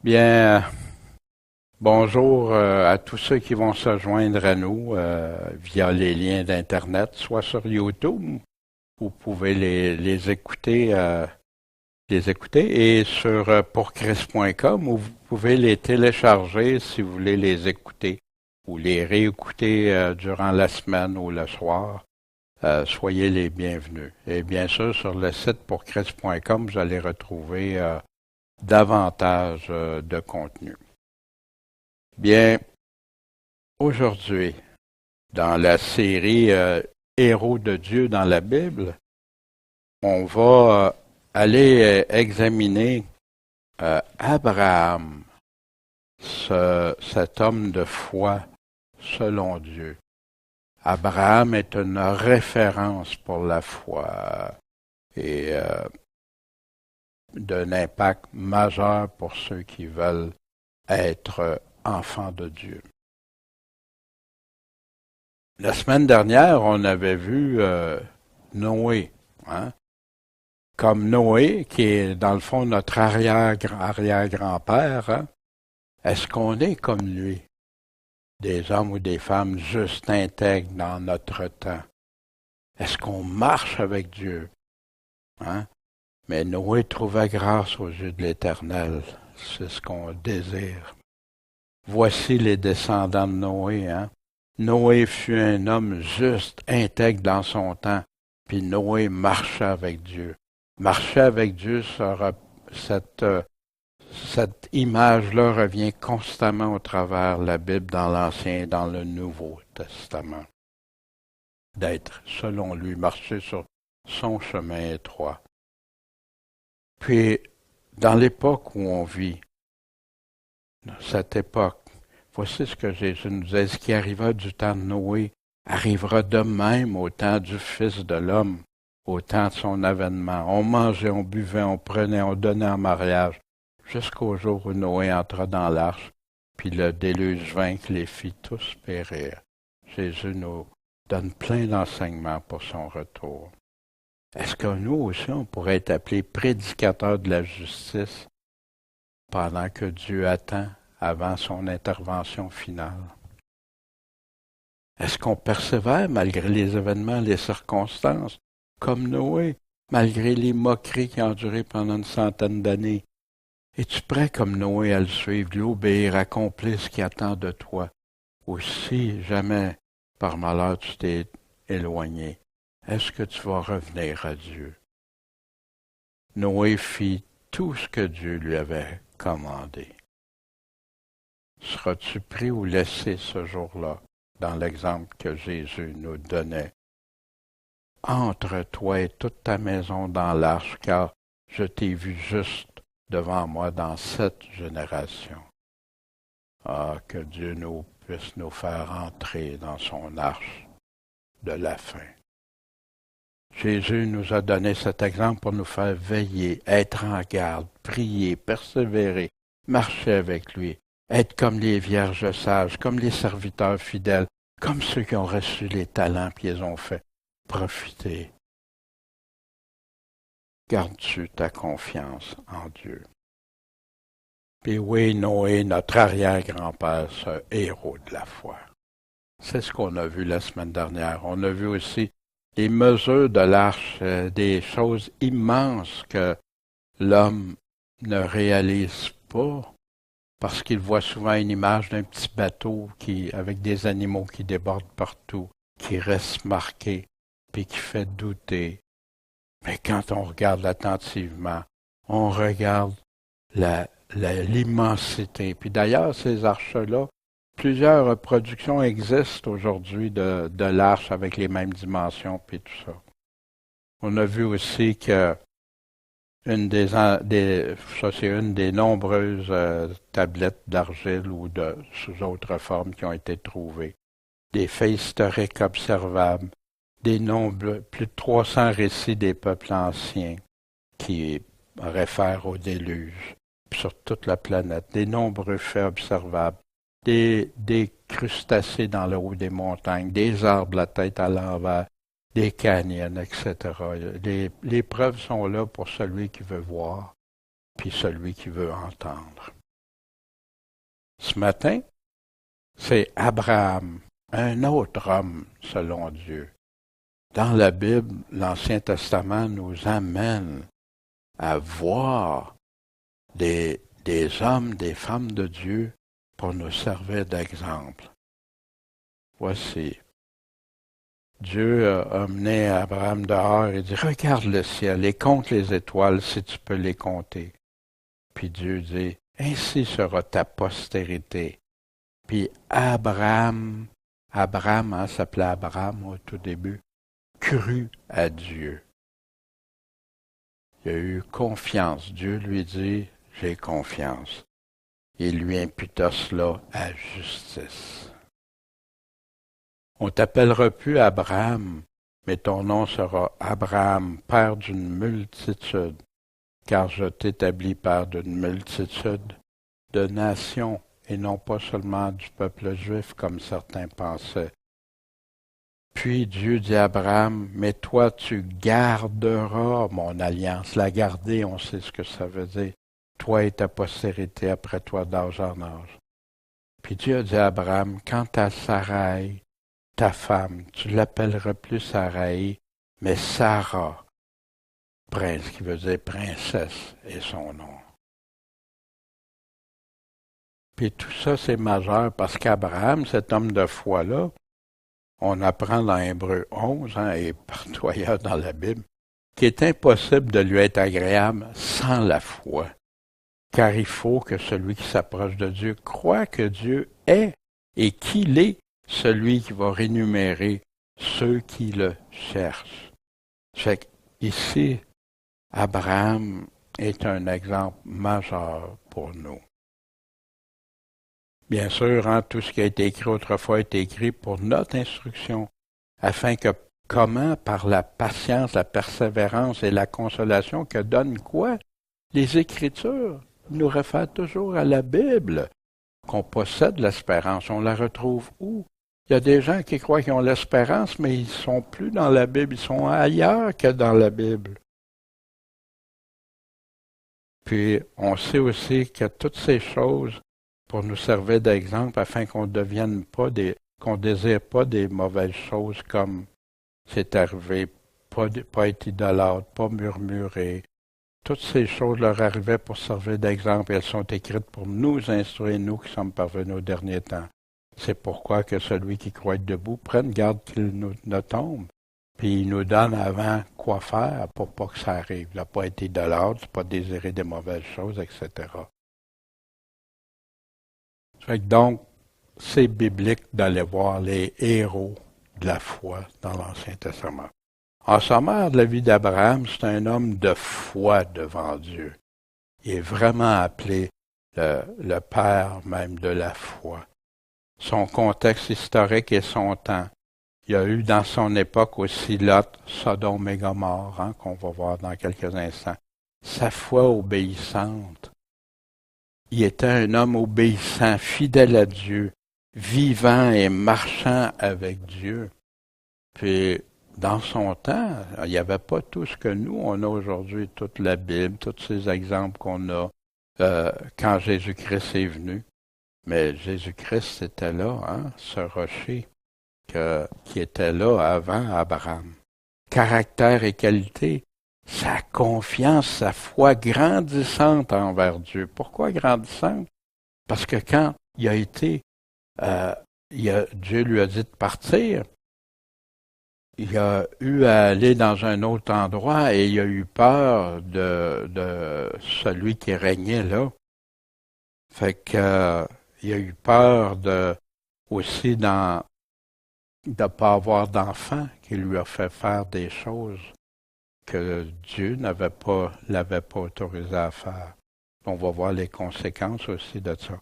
Bien, bonjour à tous ceux qui vont se joindre à nous via les liens d'Internet, soit sur YouTube, vous pouvez les écouter, et sur pourchris.com, où vous pouvez les télécharger si vous voulez les écouter ou les réécouter durant la semaine ou le soir. Soyez les bienvenus. Et bien sûr, sur le site pourchris.com, vous allez retrouver davantage de contenu. Bien, aujourd'hui, dans la série Héros de Dieu dans la Bible, on va aller examiner Abraham, cet homme de foi selon Dieu. Abraham est une référence pour la foi et d'un impact majeur pour ceux qui veulent être enfants de Dieu. La semaine dernière, on avait vu Noé, hein? Comme Noé, qui est dans le fond notre arrière-grand-père, hein? Est-ce qu'on est comme lui, des hommes ou des femmes juste intègres dans notre temps? Est-ce qu'on marche avec Dieu? Hein? Mais Noé trouva grâce aux yeux de l'Éternel. C'est ce qu'on désire. Voici les descendants de Noé, hein? Noé fut un homme juste, intègre dans son temps, puis Noé marcha avec Dieu. Marcher avec Dieu, cette image-là revient constamment au travers de la Bible dans l'Ancien et dans le Nouveau Testament. D'être, selon lui, marcher sur son chemin étroit. Puis, dans l'époque où on vit, cette époque, voici ce que Jésus nous dit. Ce qui arriva du temps de Noé arrivera de même au temps du Fils de l'homme, au temps de son avènement. On mangeait, on buvait, on prenait, on donnait en mariage, jusqu'au jour où Noé entra dans l'arche, puis le déluge vint qui les fit tous périr. Jésus nous donne plein d'enseignements pour son retour. Est-ce que nous aussi, on pourrait être appelés prédicateurs de la justice pendant que Dieu attend avant son intervention finale? Est-ce qu'on persévère malgré les événements, les circonstances, comme Noé, malgré les moqueries qui ont duré pendant une centaine d'années? Es-tu prêt comme Noé à le suivre, l'obéir, accomplir ce qui attend de toi? Ou si jamais, par malheur, tu t'es éloigné, est-ce que tu vas revenir à Dieu? Noé fit tout ce que Dieu lui avait commandé. Seras-tu pris ou laissé ce jour-là, dans l'exemple que Jésus nous donnait? Entre toi et toute ta maison dans l'arche, car je t'ai vu juste devant moi dans cette génération. Ah, que Dieu puisse nous faire entrer dans son arche de la fin. Jésus nous a donné cet exemple pour nous faire veiller, être en garde, prier, persévérer, marcher avec lui, être comme les vierges sages, comme les serviteurs fidèles, comme ceux qui ont reçu les talents et les ont fait profiter. Gardes-tu ta confiance en Dieu? Puis oui, Noé, notre arrière-grand-père, ce héros de la foi. C'est ce qu'on a vu la semaine dernière. On a vu aussi les mesures de l'arche, des choses immenses que l'homme ne réalise pas parce qu'il voit souvent une image d'un petit bateau avec des animaux qui débordent partout, qui reste marqué, puis qui fait douter. Mais quand on regarde attentivement, on regarde l'immensité. Puis d'ailleurs, ces arches-là, plusieurs reproductions existent aujourd'hui de l'arche avec les mêmes dimensions puis tout ça. On a vu aussi que ça c'est une des nombreuses tablettes d'argile ou sous autres formes qui ont été trouvées. Des faits historiques observables, plus de 300 récits des peuples anciens qui réfèrent au déluge sur toute la planète, des nombreux faits observables, des crustacés dans le haut des montagnes, des arbres la tête à l'envers, des canyons, etc. Les preuves sont là pour celui qui veut voir, puis celui qui veut entendre. Ce matin, c'est Abraham, un autre homme selon Dieu. Dans la Bible, l'Ancien Testament nous amène à voir des hommes, des femmes de Dieu pour nous servir d'exemple. Voici. Dieu a amené Abraham dehors et dit, regarde le ciel et compte les étoiles si tu peux les compter. Puis Dieu dit, ainsi sera ta postérité. Puis Abraham s'appelait Abraham au tout début, crut à Dieu. Il a eu confiance. Dieu lui dit, j'ai confiance. Il lui imputa cela à justice. On t'appellera plus Abraham, mais ton nom sera Abraham, père d'une multitude, car je t'établis père d'une multitude de nations, et non pas seulement du peuple juif, comme certains pensaient. Puis Dieu dit à Abraham, mais toi tu garderas mon alliance. La garder, on sait ce que ça veut dire. Toi et ta postérité après toi d'âge en âge. Puis Dieu a dit à Abraham, quant à Sarai, ta femme, tu l'appelleras plus Sarai, mais Sarah, prince, qui veut dire princesse, est son nom. Puis tout ça, c'est majeur parce qu'Abraham, cet homme de foi-là, on apprend dans Hébreux 11, et partout ailleurs dans la Bible, qu'il est impossible de lui être agréable sans la foi. Car il faut que celui qui s'approche de Dieu croit que Dieu est et qu'il est celui qui va rémunérer ceux qui le cherchent. Fait qu'ici, Abraham est un exemple majeur pour nous. Bien sûr, tout ce qui a été écrit autrefois a été écrit pour notre instruction, afin que comment, par la patience, la persévérance et la consolation que donnent quoi? Les Écritures nous réfèrent toujours à la Bible, qu'on possède l'espérance. On la retrouve où? Il y a des gens qui croient qu'ils ont l'espérance, mais ils ne sont plus dans la Bible, ils sont ailleurs que dans la Bible. Puis, on sait aussi que toutes ces choses pour nous servir d'exemple afin qu'on devienne pas qu'on désire pas des mauvaises choses comme c'est arrivé, pas être idolâtre, pas murmurer. Toutes ces choses leur arrivaient pour servir d'exemple et elles sont écrites pour nous instruire, nous qui sommes parvenus au dernier temps. C'est pourquoi que celui qui croit être debout prenne garde qu'il ne tombe. Puis il nous donne avant quoi faire pour pas que ça arrive. Il n'a pas été idolâtre, pas désirer des mauvaises choses, etc. Fait que donc, c'est biblique d'aller voir les héros de la foi dans l'Ancien Testament. En sommaire de la vie d'Abraham, c'est un homme de foi devant Dieu. Il est vraiment appelé le père même de la foi. Son contexte historique et son temps. Il y a eu dans son époque aussi Lot, Sodome et Gomorrhe, qu'on va voir dans quelques instants. Sa foi obéissante. Il était un homme obéissant, fidèle à Dieu, vivant et marchant avec Dieu. Puis, dans son temps, il n'y avait pas tout ce que nous, on a aujourd'hui, toute la Bible, tous ces exemples qu'on a quand Jésus-Christ est venu. Mais Jésus-Christ était là, ce rocher qui était là avant Abraham. Caractère et qualité, sa confiance, sa foi grandissante envers Dieu. Pourquoi grandissante? Parce que quand il a été, Dieu lui a dit de partir, il a eu à aller dans un autre endroit et il a eu peur de celui qui régnait là. Fait que il a eu peur aussi de ne pas avoir d'enfant qui lui a fait faire des choses que Dieu l'avait pas autorisé à faire. On va voir les conséquences aussi de ça.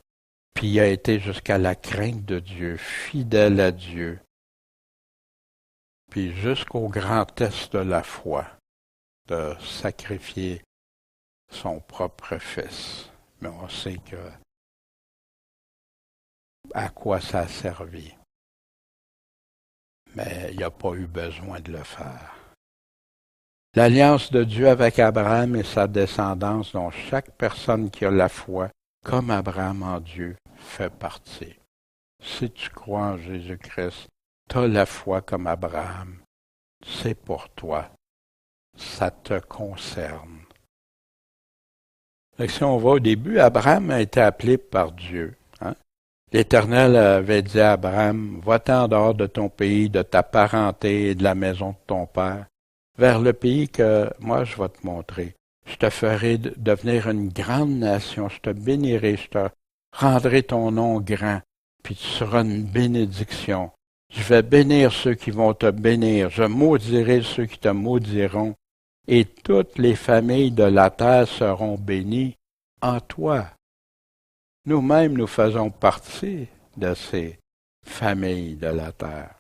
Puis il a été jusqu'à la crainte de Dieu, fidèle à Dieu. Puis jusqu'au grand test de la foi, de sacrifier son propre fils. Mais on sait à quoi ça a servi. Mais il n'a pas eu besoin de le faire. L'alliance de Dieu avec Abraham et sa descendance, dont chaque personne qui a la foi comme Abraham en Dieu, fais partie. Si tu crois en Jésus-Christ, tu as la foi comme Abraham. C'est pour toi. Ça te concerne. Et si on va au début, Abraham a été appelé par Dieu. Hein? L'Éternel avait dit à Abraham, va-t'en dehors de ton pays, de ta parenté et de la maison de ton père, vers le pays que moi je vais te montrer. Je te ferai devenir une grande nation, je te bénirai, je te rendrai ton nom grand, puis tu seras une bénédiction. Je vais bénir ceux qui vont te bénir, je maudirai ceux qui te maudiront, et toutes les familles de la terre seront bénies en toi. Nous-mêmes, nous faisons partie de ces familles de la terre.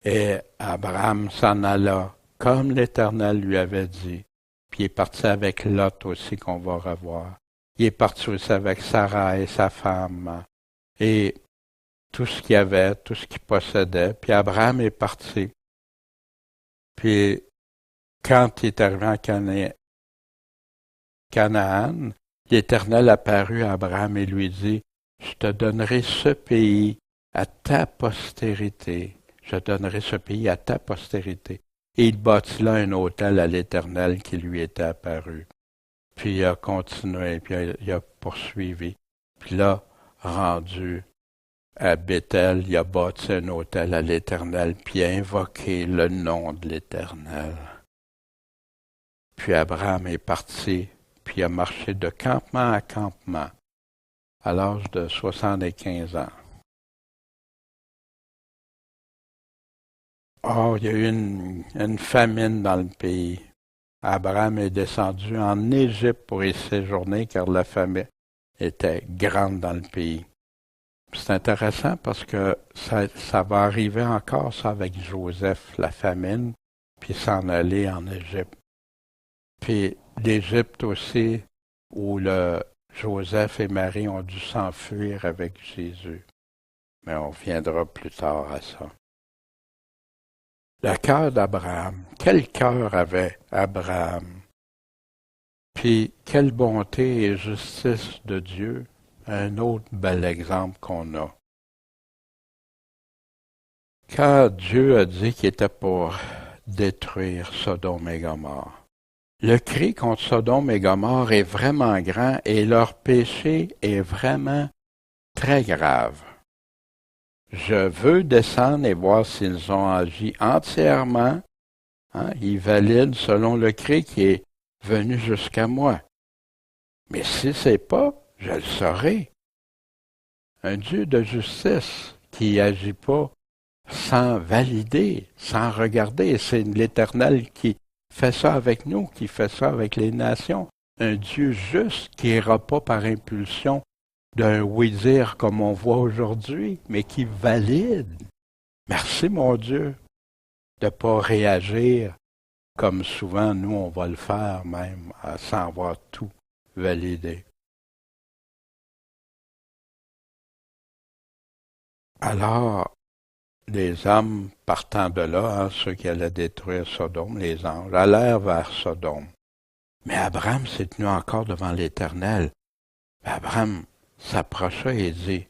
Et Abraham s'en alla, comme l'Éternel lui avait dit. Puis il est parti avec Lot aussi, qu'on va revoir. Il est parti aussi avec Sarah et sa femme, et tout ce qu'il y avait, tout ce qu'il possédait. Puis Abraham est parti. Puis quand il est arrivé en Canaan, l'Éternel apparut à Abraham et lui dit, « Je te donnerai ce pays à ta postérité. Je donnerai ce pays à ta postérité. » Et il bâtit là un autel à l'Éternel qui lui était apparu. Puis il a continué, puis il a poursuivi. Puis là, rendu à Béthel, il a bâti un autel à l'Éternel, puis il a invoqué le nom de l'Éternel. Puis Abraham est parti, puis il a marché de campement à campement, à l'âge de 75 ans. Or, il y a eu une famine dans le pays. Abraham est descendu en Égypte pour y séjourner, car la famine était grande dans le pays. C'est intéressant parce que ça va arriver encore, ça, avec Joseph, la famine, puis s'en aller en Égypte. Puis l'Égypte aussi, où Joseph et Marie ont dû s'enfuir avec Jésus. Mais on reviendra plus tard à ça. Le cœur d'Abraham. Quel cœur avait Abraham? Puis quelle bonté et justice de Dieu. Un autre bel exemple qu'on a. Quand Dieu a dit qu'il était pour détruire Sodome et Gomorrhe, le cri contre Sodome et Gomorrhe est vraiment grand et leur péché est vraiment très grave. Je veux descendre et voir s'ils ont agi entièrement. Hein, ils valident selon le cri qui est venu jusqu'à moi. Mais si c'est pas, je le saurai. Un Dieu de justice qui agit pas sans valider, sans regarder. Et c'est l'Éternel qui fait ça avec nous, qui fait ça avec les nations. Un Dieu juste qui n'ira pas par impulsion d'un oui-dire comme on voit aujourd'hui, mais qui valide. Merci mon Dieu de ne pas réagir comme souvent nous on va le faire même, sans avoir tout validé. Alors, les hommes partant de là, hein, ceux qui allaient détruire Sodome, les anges, allèrent vers Sodome. Mais Abraham s'est tenu encore devant l'Éternel. Abraham s'approcha et dit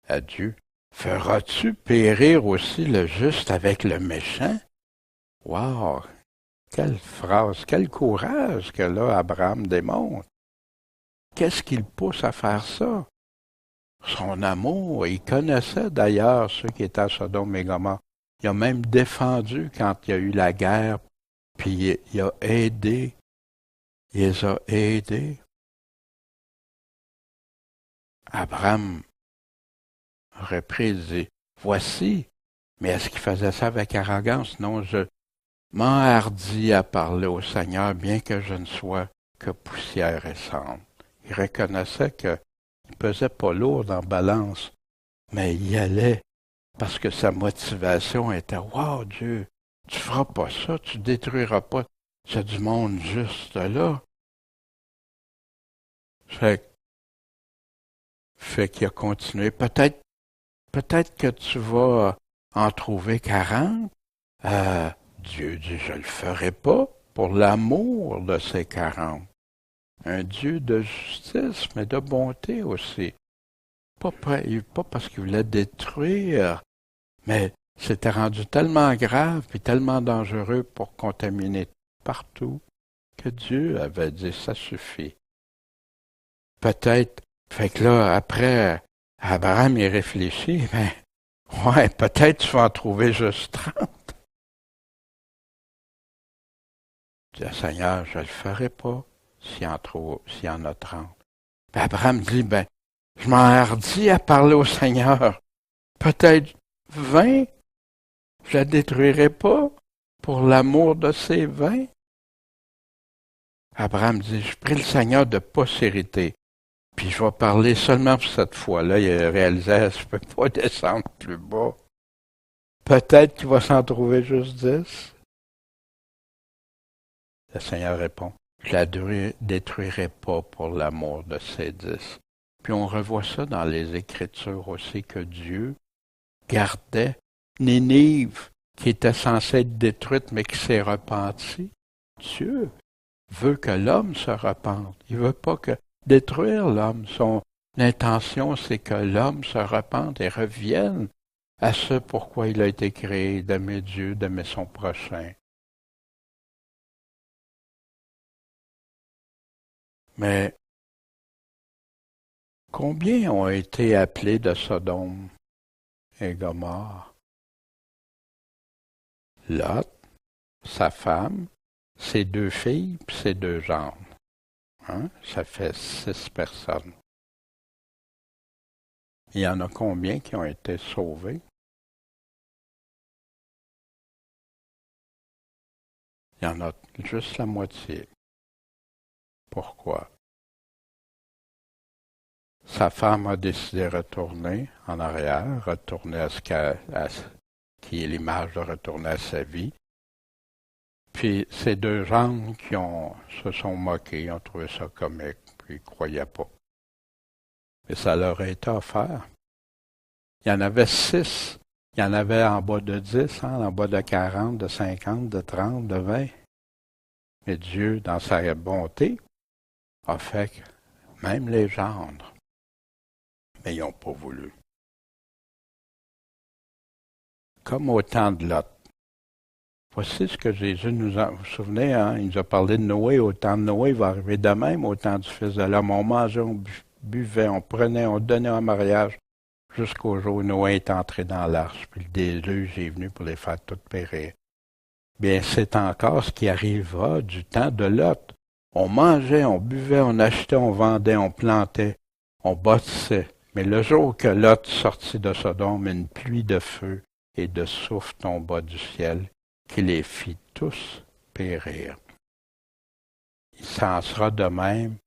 à Dieu, « Feras-tu périr aussi le juste avec le méchant? » Wow! Quelle phrase, quel courage que là Abraham démontre. Qu'est-ce qui le pousse à faire ça? Son amour, il connaissait d'ailleurs ceux qui étaient à Sodome et Gomorrhe. Il a même défendu quand il y a eu la guerre, puis il a aidé, il les a aidés. Abraham reprit et dit, « Voici. » Mais est-ce qu'il faisait ça avec arrogance? Non, je m'enhardis à parler au Seigneur, bien que je ne sois que poussière et cendre. Il reconnaissait qu'il pesait pas lourd en balance, mais il y allait parce que sa motivation était, « Wow, Dieu, tu feras pas ça, tu détruiras pas ce du monde juste là. » Fait qu'il a continué. Peut-être que tu vas en trouver 40. Dieu dit, je le ferai pas pour l'amour de ces 40. un Dieu de justice, mais de bonté aussi. Pas parce qu'il voulait détruire, mais c'était rendu tellement grave et tellement dangereux pour contaminer partout que Dieu avait dit ça suffit. Peut-être, fait que là, après, Abraham y réfléchit, ben, ouais, peut-être tu vas en trouver juste 30. Il dit, Seigneur, je le ferai pas s'il y en a 30. Ben, Abraham dit, ben, je m'enhardis à parler au Seigneur. Peut-être 20, je la détruirai pas pour l'amour de ces 20. Abraham dit, je prie le Seigneur de postérité. Puis je vais parler seulement pour cette fois-là. Il a réalisé, je ne peux pas descendre plus bas. Peut-être qu'il va s'en trouver juste 10. Le Seigneur répond, je la détruirai pas pour l'amour de ces 10. Puis on revoit ça dans les Écritures aussi, que Dieu gardait Ninive, qui était censée être détruite, mais qui s'est repentie. Dieu veut que l'homme se repente. Il veut pas que détruire l'homme. Son intention, c'est que l'homme se repente et revienne à ce pourquoi il a été créé, d'aimer Dieu, d'aimer son prochain. Mais combien ont été appelés de Sodome et Gomorrhe? Lot, sa femme, ses 2 filles puis ses 2 gendres. Hein? Ça fait 6 personnes. Il y en a combien qui ont été sauvés? Il y en a juste la moitié. Pourquoi? Sa femme a décidé de retourner en arrière, retourner à ce qui est l'image de retourner à sa vie. Puis ces 2 gens qui se sont moqués, ont trouvé ça comique, puis ils ne croyaient pas. Mais ça leur a été offert. Il y en avait 6. Il y en avait en bas de 10, en bas de 40, de 50, de 30, de 20. Mais Dieu, dans sa bonté, a fait que même les gendres, mais ils n'ont pas voulu. Comme au temps de Lot. Voici ce que Jésus nous a... Vous vous souvenez, hein? Il nous a parlé de Noé. Au temps de Noé, il va arriver de même au temps du Fils de l'homme. On mangeait, on buvait, on prenait, on donnait en mariage jusqu'au jour où Noé est entré dans l'arche. Puis le déluge est venu pour les faire toutes périr. Bien, c'est encore ce qui arrivera du temps de Lot. On mangeait, on buvait, on achetait, on vendait, on plantait, on bâtissait. Mais le jour que Lot sortit de Sodome, une pluie de feu et de souffle tomba du ciel, qui les fit tous périr. Il s'en sera de même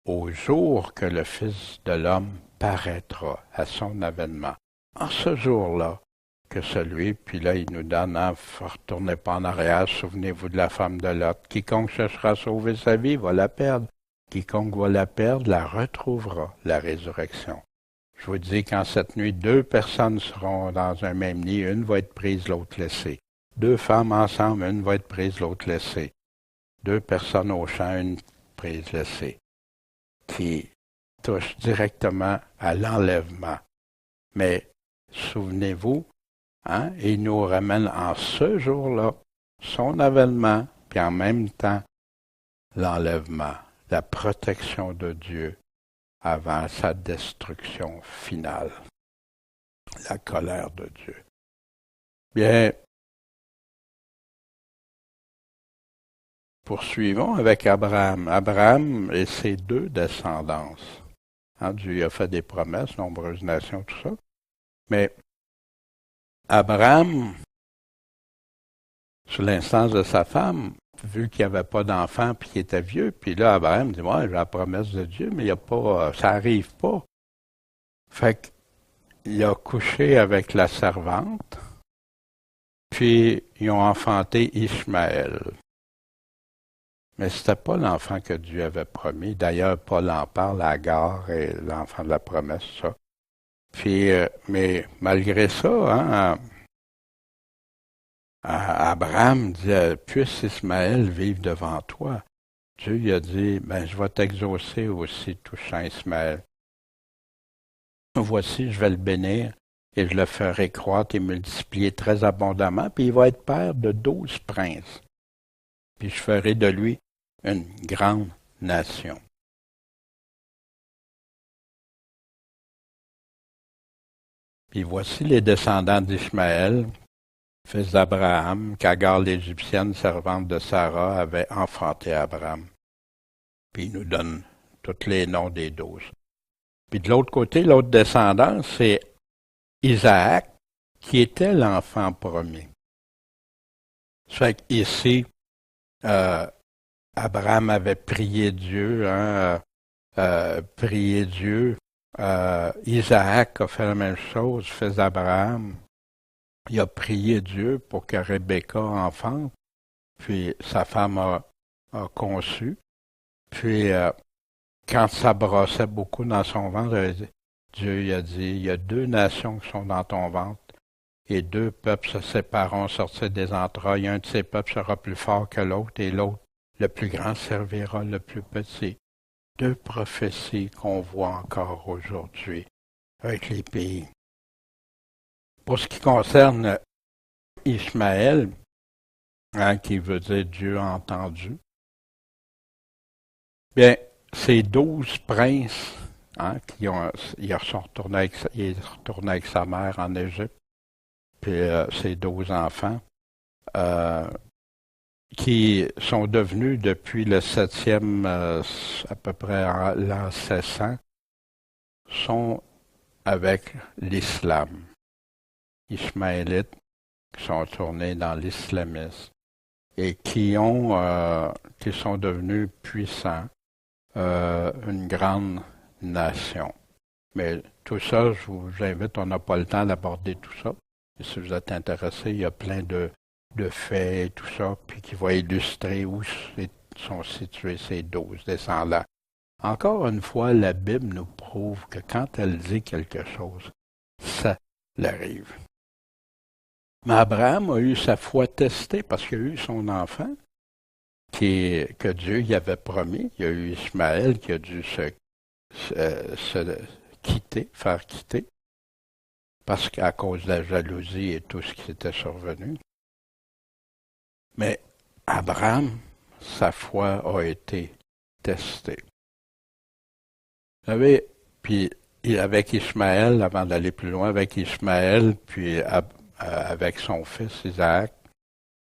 au jour que le Fils de l'homme paraîtra à son avènement. En ce jour-là, que celui, puis là, il nous donne, retournez pas en arrière, souvenez-vous de la femme de Lot. Quiconque cherchera à sauver sa vie va la perdre. Quiconque va la perdre la retrouvera, la résurrection. Je vous dis qu'en cette nuit, 2 personnes seront dans un même lit, une va être prise, l'autre laissée. 2 femmes ensemble, une va être prise, l'autre laissée. 2 personnes au champ, une prise, laissée. Qui touche directement à l'enlèvement. Mais, souvenez-vous, hein, il nous ramène en ce jour-là son avènement, puis en même temps l'enlèvement, la protection de Dieu avant sa destruction finale, la colère de Dieu. Bien, poursuivons avec Abraham. Abraham et ses 2 descendances. Hein, Dieu a fait des promesses, nombreuses nations, tout ça. Mais Abraham, sous l'instance de sa femme, vu qu'il n'y avait pas d'enfant puis qu'il était vieux, puis là, Abraham dit, ouais, j'ai la promesse de Dieu, mais il y a pas, ça n'arrive pas. Fait qu'il a couché avec la servante, puis ils ont enfanté Ishmaël. Mais c'était pas l'enfant que Dieu avait promis. D'ailleurs, Paul en parle, Agar et l'enfant de la promesse, ça. Puis, mais malgré ça, hein, Abraham dit, puisse Ismaël vivre devant toi. Dieu lui a dit, ben, je vais t'exaucer aussi, touchant Ismaël. Voici, je vais le bénir et je le ferai croître et multiplier très abondamment, puis il va être père de 12 princes. Puis je ferai de lui une grande nation. Puis voici les descendants d'Ismaël, fils d'Abraham, qu'Agar l'Égyptienne, servante de Sarah, avait enfanté Abraham. Puis il nous donne tous les noms des 12. Puis de l'autre côté, l'autre descendant, c'est Isaac, qui était l'enfant premier. Ça fait qu'ici, Abraham avait prié Dieu, prié Dieu. Isaac a fait la même chose, fils d'Abraham. Il a prié Dieu pour que Rebecca enfante, puis sa femme a conçu. Puis, quand ça brossait beaucoup dans son ventre, Dieu il a dit, il y a 2 nations qui sont dans ton ventre, et 2 peuples se sépareront, sortir des entrailles. Un de ces peuples sera plus fort que l'autre, et l'autre, le plus grand, servira le plus petit. 2 prophéties qu'on voit encore aujourd'hui avec les pays. Pour ce qui concerne Ishmaël, qui veut dire Dieu a entendu, bien, ces 12 princes, ils sont retournés avec sa mère en Égypte, puis ses 12 enfants, qui sont devenus depuis le 7e, à peu près l'an 1600, sont avec l'islam. Ishmaélites qui sont tournés dans l'islamisme et qui sont devenus puissants, une grande nation. Mais tout ça, je vous invite, on n'a pas le temps d'aborder tout ça. Et si vous êtes intéressé, il y a plein de faits et tout ça, puis qui va illustrer où sont situés ces 12 descendants. Encore une fois, la Bible nous prouve que quand elle dit quelque chose, ça l'arrive. Mais Abraham a eu sa foi testée parce qu'il a eu son enfant que Dieu y avait promis. Il y a eu Ismaël qui a dû se faire quitter, parce qu'à cause de la jalousie et tout ce qui était survenu. Mais Abraham, sa foi a été testée. Vous savez, puis avec Ismaël, avant d'aller plus loin, avec Ismaël, puis avec son fils Isaac,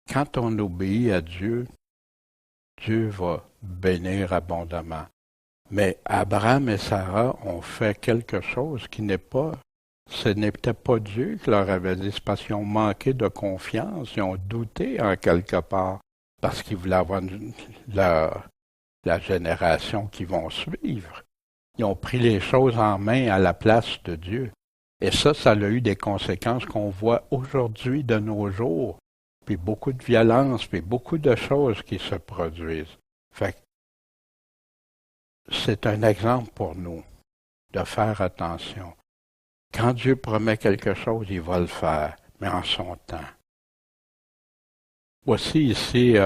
quand on obéit à Dieu, Dieu va bénir abondamment. Mais Abraham et Sarah ont fait quelque chose qui ce n'était pas Dieu qui leur avait dit, c'est parce qu'ils ont manqué de confiance, ils ont douté en quelque part, parce qu'ils voulaient avoir la génération qui vont suivre. Ils ont pris les choses en main à la place de Dieu. Et ça a eu des conséquences qu'on voit aujourd'hui de nos jours. Puis beaucoup de violence, puis beaucoup de choses qui se produisent. Fait que c'est un exemple pour nous de faire attention. Quand Dieu promet quelque chose, il va le faire, mais en son temps. Voici ici,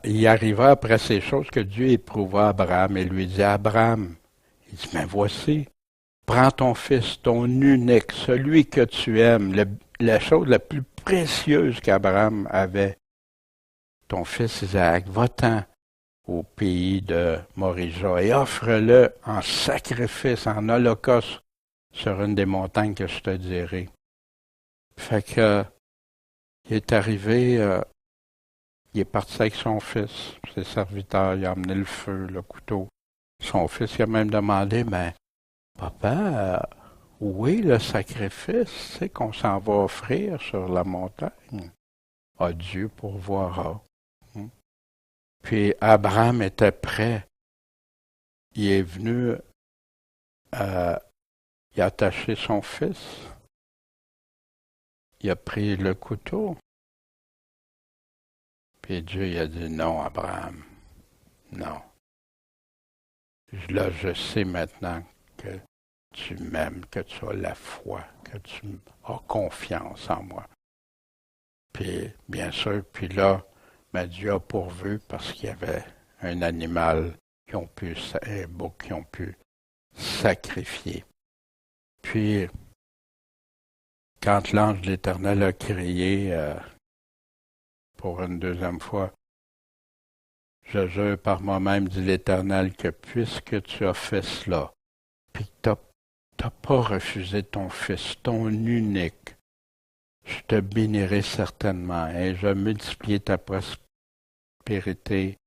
il arriva après ces choses que Dieu éprouva Abraham et lui dit, Abraham, il dit, mais voici, prends ton fils, ton unique, celui que tu aimes, la chose la plus précieuse qu'Abraham avait, ton fils Isaac, va-t'en au pays de Morija et offre-le en sacrifice, en holocauste, sur une des montagnes que je te dirai. Fait que, il est arrivé, il est parti avec son fils, ses serviteurs, il a amené le feu, le couteau. Son fils, il a même demandé, mais papa, où est le sacrifice qu'on s'en va offrir sur la montagne? Ah, Dieu pourvoira. Puis Abraham était prêt. Il est venu, il a attaché son fils. Il a pris le couteau. Puis Dieu il a dit, non, Abraham, non. Là, je sais maintenant que tu m'aimes, que tu as la foi, que tu as confiance en moi. Puis, bien sûr, puis là, Dieu a pourvu parce qu'il y avait un animal un bouc qu'ils ont pu sacrifier. Puis, quand l'ange de l'Éternel a crié pour une deuxième fois, je jure par moi-même, dit l'Éternel, que puisque tu as fait cela, puis que t'as pas refusé ton fils, ton unique, je te bénirai certainement et je multiplierai ta prospérité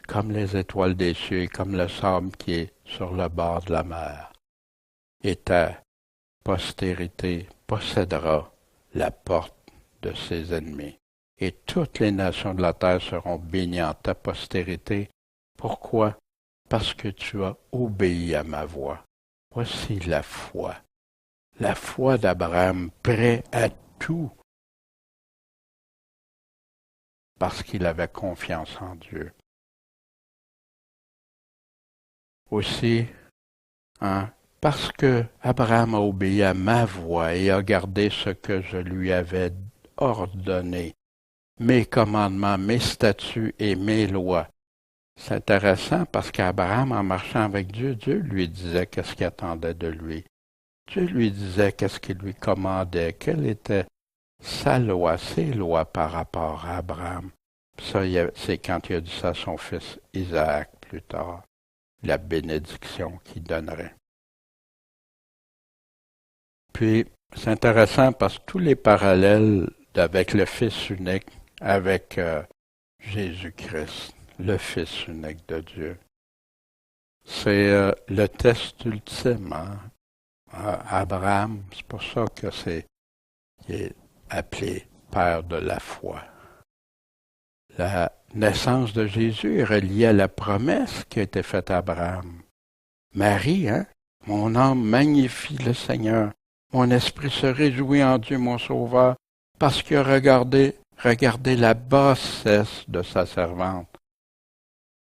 comme les étoiles des cieux et comme le sable qui est sur le bord de la mer. Et ta postérité possédera la porte de ses ennemis. Et toutes les nations de la terre seront bénies en ta postérité. Pourquoi? Parce que tu as obéi à ma voix. Voici la foi d'Abraham, prêt à tout, parce qu'il avait confiance en Dieu. Aussi, parce que Abraham a obéi à ma voix et a gardé ce que je lui avais ordonné, mes commandements, mes statuts et mes lois. C'est intéressant parce qu'Abraham, en marchant avec Dieu, Dieu lui disait qu'est-ce qu'il attendait de lui. Dieu lui disait qu'est-ce qu'il lui commandait, quelle était sa loi, ses lois par rapport à Abraham. Ça, c'est quand il a dit ça à son fils Isaac plus tard, la bénédiction qu'il donnerait. Puis, c'est intéressant parce que tous les parallèles avec le Fils unique, avec Jésus-Christ, le Fils unique de Dieu, c'est le test ultime. Abraham, c'est pour ça que il est appelé Père de la foi. La naissance de Jésus est reliée à la promesse qui a été faite à Abraham. Marie, mon âme magnifie le Seigneur. Mon esprit se réjouit en Dieu, mon Sauveur, parce qu'il a regardé la bassesse de sa servante.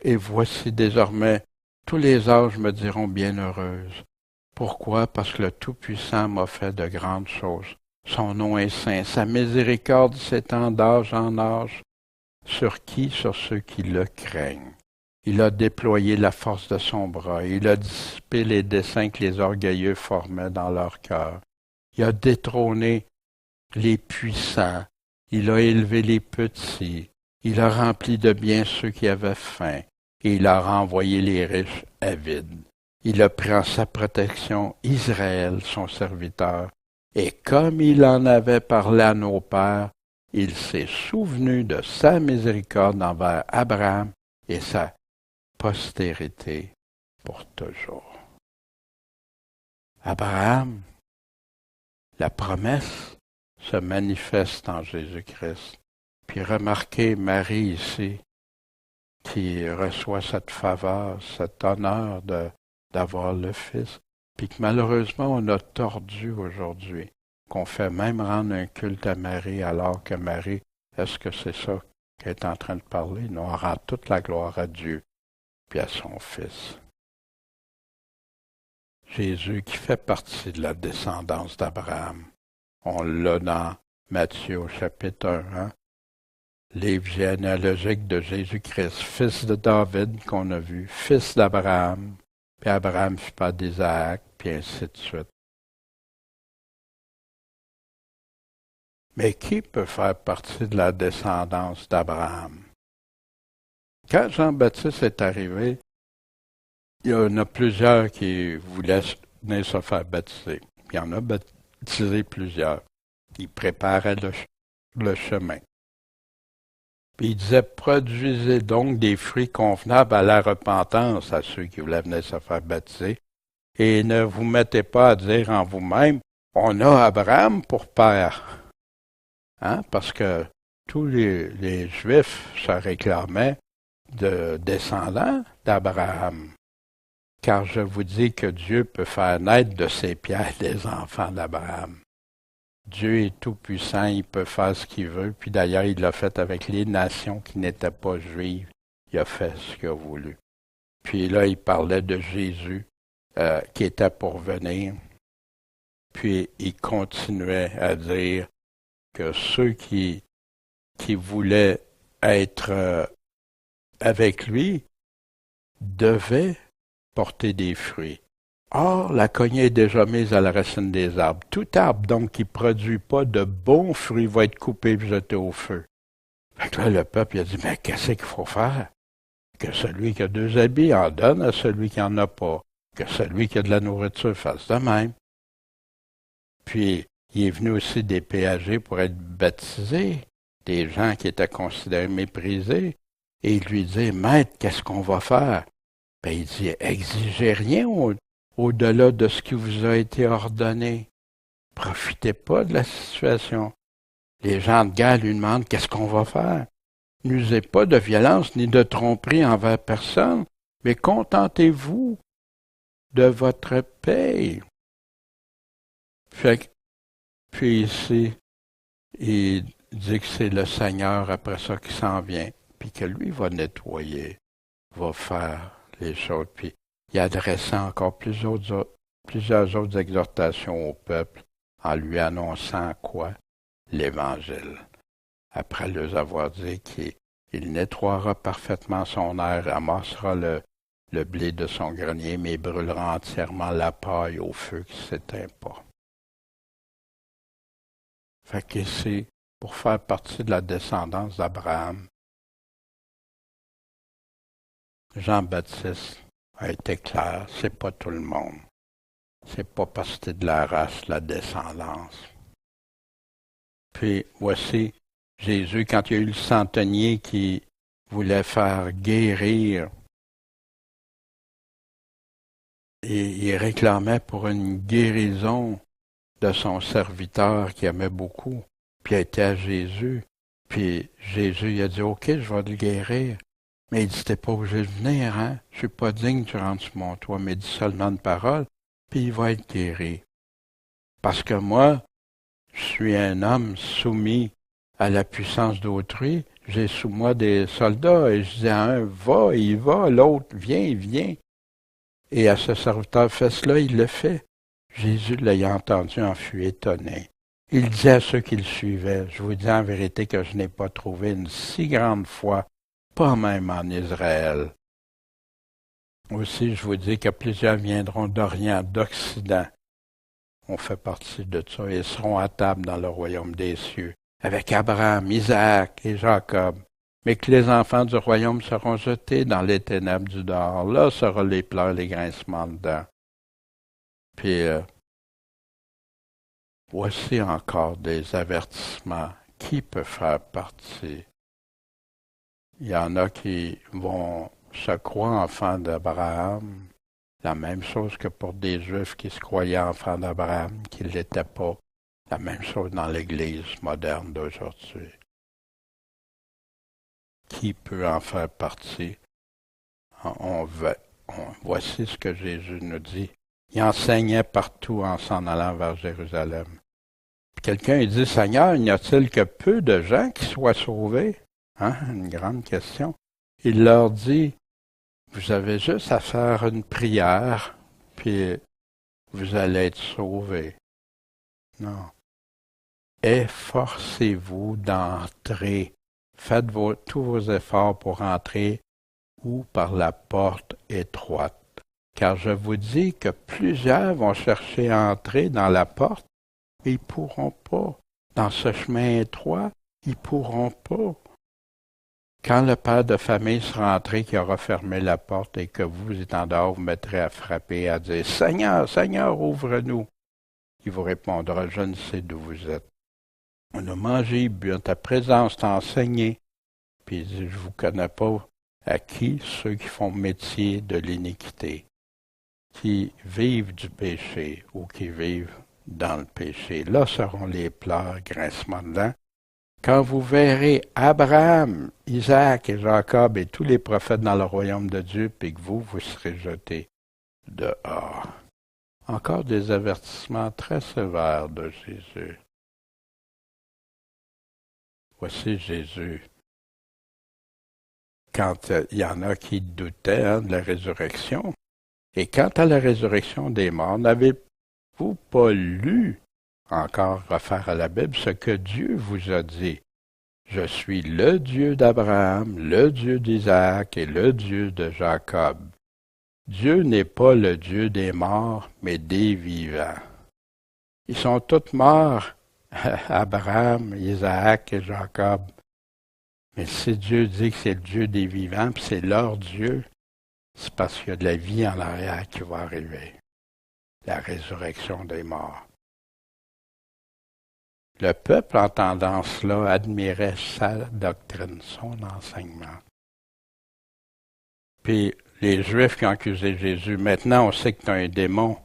Et voici désormais, tous les âges me diront bienheureuse. Pourquoi? Parce que le Tout-Puissant m'a fait de grandes choses. Son nom est saint, sa miséricorde s'étend d'âge en âge. Sur qui? Sur ceux qui le craignent. Il a déployé la force de son bras. Il a dissipé les desseins que les orgueilleux formaient dans leur cœur. Il a détrôné les puissants. Il a élevé les petits. Il a rempli de bien ceux qui avaient faim. Et il a renvoyé les riches avides. Il a pris en sa protection Israël, son serviteur. Et comme il en avait parlé à nos pères, il s'est souvenu de sa miséricorde envers Abraham et sa postérité pour toujours. Abraham, la promesse se manifeste en Jésus-Christ. Puis remarquez Marie ici, qui reçoit cette faveur, cet honneur d'avoir le Fils, puis que malheureusement on a tordu aujourd'hui, qu'on fait même rendre un culte à Marie, alors que Marie, est-ce que c'est ça qu'elle est en train de parler? Non, on rend toute la gloire à Dieu, puis à son Fils. Jésus qui fait partie de la descendance d'Abraham. On l'a dans Matthieu au chapitre 1, livre généalogique de Jésus-Christ, fils de David qu'on a vu, fils d'Abraham, puis Abraham fut pas d'Isaac, puis ainsi de suite. Mais qui peut faire partie de la descendance d'Abraham? Quand Jean-Baptiste est arrivé, il y en a plusieurs qui voulaient venir se faire baptiser. Il y en a baptisé plusieurs. Il préparait le chemin. Puis il disait, produisez donc des fruits convenables à la repentance à ceux qui voulaient venir se faire baptiser. Et ne vous mettez pas à dire en vous-même, on a Abraham pour père. Parce que tous les Juifs se réclamaient de descendants d'Abraham. Car je vous dis que Dieu peut faire naître de ses pierres des enfants d'Abraham. Dieu est tout-puissant, il peut faire ce qu'il veut, puis d'ailleurs il l'a fait avec les nations qui n'étaient pas juives. Il a fait ce qu'il a voulu. Puis là, il parlait de Jésus qui était pour venir. Puis il continuait à dire que ceux qui voulaient être avec lui devait porter des fruits. Or, la cognée est déjà mise à la racine des arbres. Tout arbre, donc, qui ne produit pas de bons fruits va être coupé et jeté au feu. Fait que là, le peuple a dit, mais qu'est-ce qu'il faut faire? Que celui qui a 2 habits en donne à celui qui n'en a pas. Que celui qui a de la nourriture fasse de même. Puis, il est venu aussi des péagers pour être baptisés, des gens qui étaient considérés méprisés. Et il lui dit, Maître, qu'est-ce qu'on va faire? Ben, il dit, exigez rien au-delà de ce qui vous a été ordonné. Profitez pas de la situation. Les gens de guerre lui demandent, qu'est-ce qu'on va faire? N'usez pas de violence ni de tromperie envers personne, mais contentez-vous de votre paye. Puis ici, il dit que c'est le Seigneur après ça qui s'en vient, puis que lui va nettoyer, va faire les choses, puis il adressait encore plusieurs autres exhortations au peuple en lui annonçant quoi? L'Évangile. Après leur avoir dit qu'il nettoiera parfaitement son aire, amassera le blé de son grenier, mais brûlera entièrement la paille au feu qui ne s'éteint pas. Fait que c'est pour faire partie de la descendance d'Abraham. Jean-Baptiste a été clair, c'est pas tout le monde. C'est pas parce que c'est de la race, la descendance. Puis voici Jésus, quand il y a eu le centenier qui voulait faire guérir, et il réclamait pour une guérison de son serviteur qui aimait beaucoup, puis il était à Jésus. Puis Jésus il a dit, OK, je vais le guérir. Mais il dit, t'es pas obligé de venir, hein? Je suis pas digne que tu rentres sur mon toit, mais dis seulement une parole, puis il va être guéri. Parce que moi, je suis un homme soumis à la puissance d'autrui. J'ai sous moi des soldats, et je dis à un, va, il va, l'autre, viens, il vient. Et à ce serviteur, fais cela, il le fait. Jésus, l'ayant entendu, en fut étonné. Il dit à ceux qui le suivaient, je vous dis en vérité que je n'ai pas trouvé une si grande foi, pas même en Israël. Aussi, je vous dis que plusieurs viendront d'Orient, d'Occident. On fait partie de ça et seront à table dans le royaume des cieux, avec Abraham, Isaac et Jacob. Mais que les enfants du royaume seront jetés dans les ténèbres du dehors. Là seront les pleurs, les grincements de dents. Puis, voici encore des avertissements. Qui peut faire partie? Il y en a qui vont se croire enfants d'Abraham. La même chose que pour des Juifs qui se croyaient enfants d'Abraham, qui ne l'étaient pas. La même chose dans l'Église moderne d'aujourd'hui. Qui peut en faire partie? Voici ce que Jésus nous dit. Il enseignait partout en s'en allant vers Jérusalem. Quelqu'un dit, Seigneur, n'y a-t-il que peu de gens qui soient sauvés? Hein? Une grande question. Il leur dit, vous avez juste à faire une prière, puis vous allez être sauvés. Non. Efforcez-vous d'entrer. Faites tous vos efforts pour entrer ou par la porte étroite. Car je vous dis que plusieurs vont chercher à entrer dans la porte, et ils ne pourront pas. Dans ce chemin étroit, ils ne pourront pas. Quand le père de famille sera entré, qui aura fermé la porte, et que vous, étant dehors, vous mettrez à frapper, à dire « Seigneur, Seigneur, ouvre-nous », il vous répondra « Je ne sais d'où vous êtes. On a mangé, bu en ta présence, t'a enseigné. » Puis il dit « Je ne vous connais pas. » À qui? Ceux qui font métier de l'iniquité, qui vivent du péché ou qui vivent dans le péché. Là seront les pleurs, grincements de dents. Quand vous verrez Abraham, Isaac et Jacob et tous les prophètes dans le royaume de Dieu, puis que vous serez jetés dehors. Encore des avertissements très sévères de Jésus. Voici Jésus. Quand il y en a qui doutaient de la résurrection. Et quant à la résurrection des morts, n'avez-vous pas lu, encore refaire à la Bible, ce que Dieu vous a dit? Je suis le Dieu d'Abraham, le Dieu d'Isaac et le Dieu de Jacob. Dieu n'est pas le Dieu des morts, mais des vivants. Ils sont tous morts, Abraham, Isaac et Jacob. Mais si Dieu dit que c'est le Dieu des vivants, puis c'est leur Dieu, c'est parce qu'il y a de la vie en arrière qui va arriver. La résurrection des morts. Le peuple, entendant cela, admirait sa doctrine, son enseignement. Puis les Juifs qui ont accusé Jésus, maintenant on sait que tu as un démon.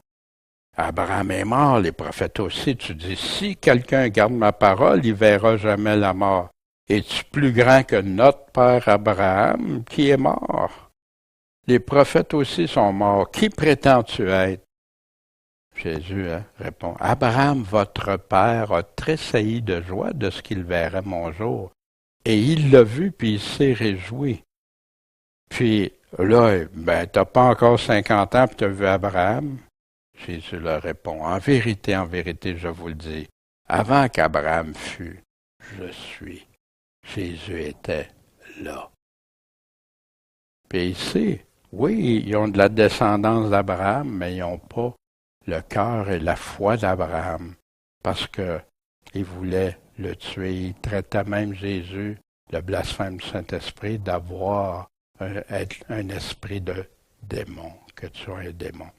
Abraham est mort, les prophètes aussi. Tu dis, si quelqu'un garde ma parole, il verra jamais la mort. Es-tu plus grand que notre père Abraham qui est mort? Les prophètes aussi sont morts. Qui prétends-tu être? Jésus répond, Abraham, votre père, a tressailli de joie de ce qu'il verrait mon jour. Et il l'a vu, puis il s'est réjoui. Puis là, t'as pas encore 50 ans, puis t'as vu Abraham? Jésus leur répond, en vérité, je vous le dis, avant qu'Abraham fût, je suis. Jésus était là. Puis ici, oui, ils ont de la descendance d'Abraham, mais ils n'ont pas le cœur et la foi d'Abraham, parce qu'ils voulaient le tuer. Ils traitaient même Jésus, le blasphème du Saint-Esprit, d'avoir un esprit de démon, que tu sois un démon.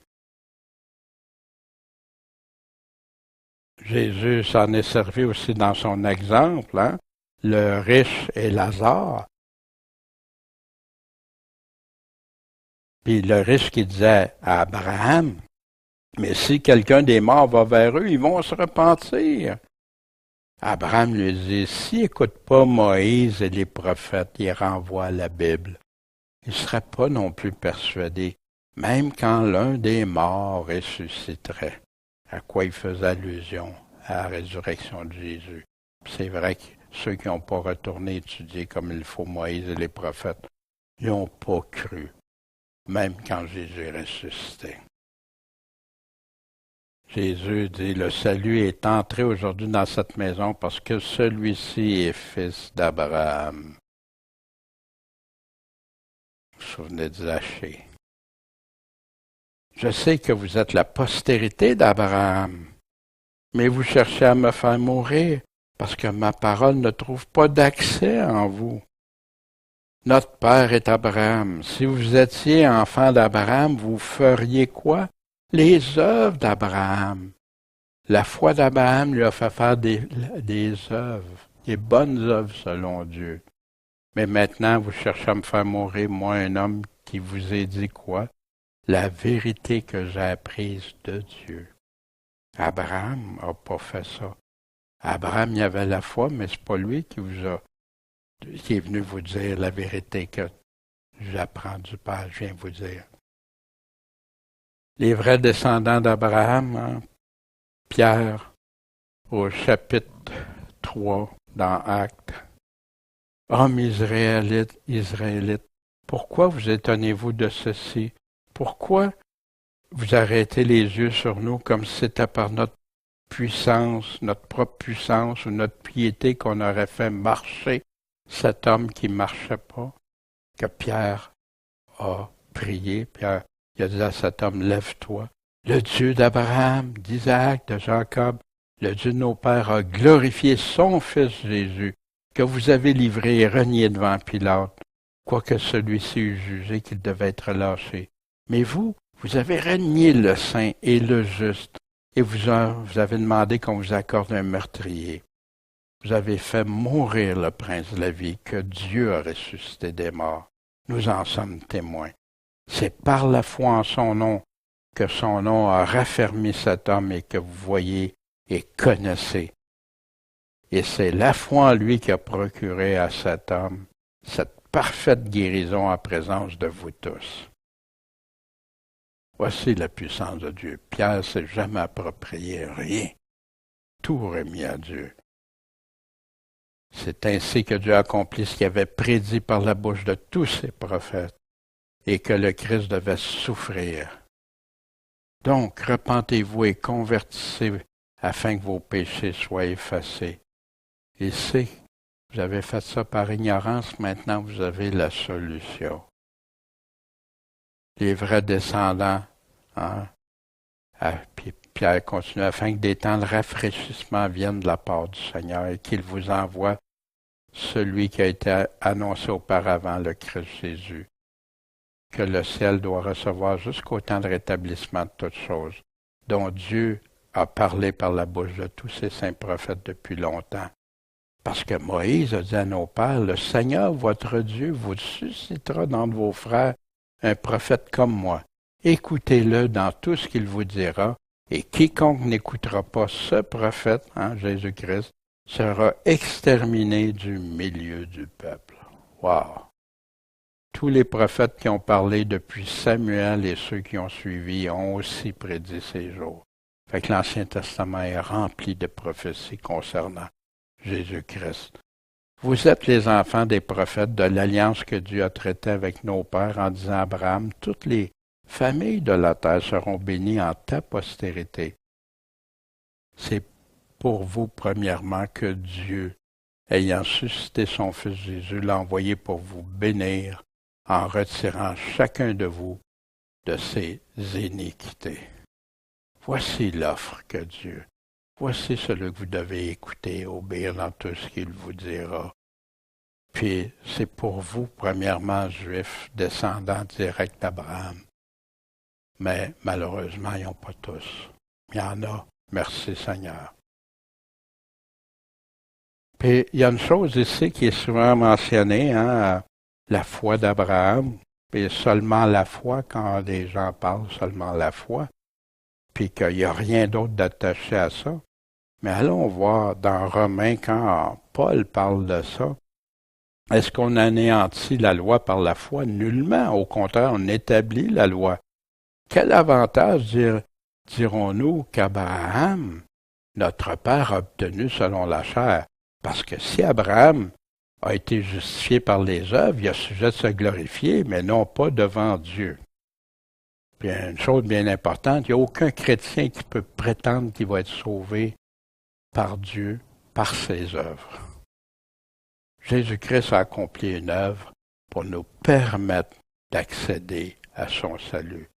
Jésus s'en est servi aussi dans son exemple, hein? Le riche et Lazare. Puis le riche qui disait à Abraham, mais si quelqu'un des morts va vers eux, ils vont se repentir. Abraham lui dit, s'ils n'écoutent pas Moïse et les prophètes, ils renvoient à la Bible. Ils ne seraient pas non plus persuadés, même quand l'un des morts ressusciterait. À quoi il faisait allusion? À la résurrection de Jésus. C'est vrai que ceux qui n'ont pas retourné étudier comme il faut Moïse et les prophètes, ils n'ont pas cru, même quand Jésus est ressuscité. Jésus dit, le salut est entré aujourd'hui dans cette maison parce que celui-ci est fils d'Abraham. Vous vous souvenez de Zachée. Je sais que vous êtes la postérité d'Abraham, mais vous cherchez à me faire mourir parce que ma parole ne trouve pas d'accès en vous. Notre père est Abraham. Si vous étiez enfant d'Abraham, vous feriez quoi? Les œuvres d'Abraham. La foi d'Abraham lui a fait faire des œuvres, des bonnes œuvres selon Dieu. Mais maintenant, vous cherchez à me faire mourir, moi, un homme qui vous ait dit quoi? La vérité que j'ai apprise de Dieu. Abraham n'a pas fait ça. Abraham y avait la foi, mais c'est pas lui qui est venu vous dire la vérité que j'apprends du Père, je viens vous dire. Les vrais descendants d'Abraham, hein, Pierre, au chapitre 3 dans Actes. Hommes Israélites, pourquoi vous étonnez-vous de ceci? Pourquoi vous arrêtez les yeux sur nous comme si c'était par notre puissance, notre propre puissance ou notre piété qu'on aurait fait marcher cet homme qui ne marchait pas? Que Pierre a prié, Pierre, il a dit à cet homme, lève-toi. Le Dieu d'Abraham, d'Isaac, de Jacob, le Dieu de nos pères a glorifié son Fils Jésus, que vous avez livré et renié devant Pilate, quoique celui-ci eût jugé qu'il devait être lâché. Mais vous avez renié le saint et le juste, et vous avez demandé qu'on vous accorde un meurtrier. Vous avez fait mourir le prince de la vie, que Dieu a ressuscité des morts. Nous en sommes témoins. C'est par la foi en son nom que son nom a raffermi cet homme et que vous voyez et connaissez. Et c'est la foi en lui qui a procuré à cet homme cette parfaite guérison en présence de vous tous. Voici la puissance de Dieu. Pierre s'est jamais approprié rien. Tout remis à Dieu. C'est ainsi que Dieu a accompli ce qu'il avait prédit par la bouche de tous ses prophètes, et que le Christ devait souffrir. Donc, repentez-vous et convertissez afin que vos péchés soient effacés. Et si vous avez fait ça par ignorance, maintenant vous avez la solution. les vrais descendants. Hein? Puis Pierre continue, afin que des temps de rafraîchissement viennent de la part du Seigneur et qu'il vous envoie celui qui a été annoncé auparavant, le Christ Jésus, que le ciel doit recevoir jusqu'au temps de rétablissement de toutes choses, dont Dieu a parlé par la bouche de tous ses saints prophètes depuis longtemps. Parce que Moïse a dit à nos pères, le Seigneur, votre Dieu, vous suscitera d'entre vos frères un prophète comme moi. Écoutez-le dans tout ce qu'il vous dira, et quiconque n'écoutera pas ce prophète, Jésus-Christ, sera exterminé du milieu du peuple. Wow! Tous les prophètes qui ont parlé depuis Samuel et ceux qui ont suivi ont aussi prédit ces jours. Fait que l'Ancien Testament est rempli de prophéties concernant Jésus-Christ. Vous êtes les enfants des prophètes de l'alliance que Dieu a traitée avec nos pères en disant à Abraham, toutes les familles de la terre seront bénies en ta postérité. C'est pour vous, premièrement, que Dieu, ayant suscité son Fils Jésus, l'a envoyé pour vous bénir en retirant chacun de vous de ses iniquités. Voici l'offre que Dieu. Voici celui que vous devez écouter, obéir dans tout ce qu'il vous dira. Puis c'est pour vous, premièrement, juifs, descendants directs d'Abraham. Mais malheureusement, ils n'ont pas tous. Il y en a, merci Seigneur. Puis il y a une chose ici qui est souvent mentionnée, la foi d'Abraham, puis seulement la foi, quand les gens parlent seulement la foi, puis qu'il n'y a rien d'autre d'attaché à ça. Mais allons voir dans Romains, quand Paul parle de ça, est-ce qu'on anéantit la loi par la foi? Nullement. Au contraire, on établit la loi. Quel avantage dirons-nous qu'Abraham, notre père, a obtenu selon la chair? Parce que si Abraham a été justifié par les œuvres, il a sujet de se glorifier, mais non pas devant Dieu. Puis une chose bien importante, il n'y a aucun chrétien qui peut prétendre qu'il va être sauvé par Dieu, par ses œuvres. Jésus-Christ a accompli une œuvre pour nous permettre d'accéder à son salut.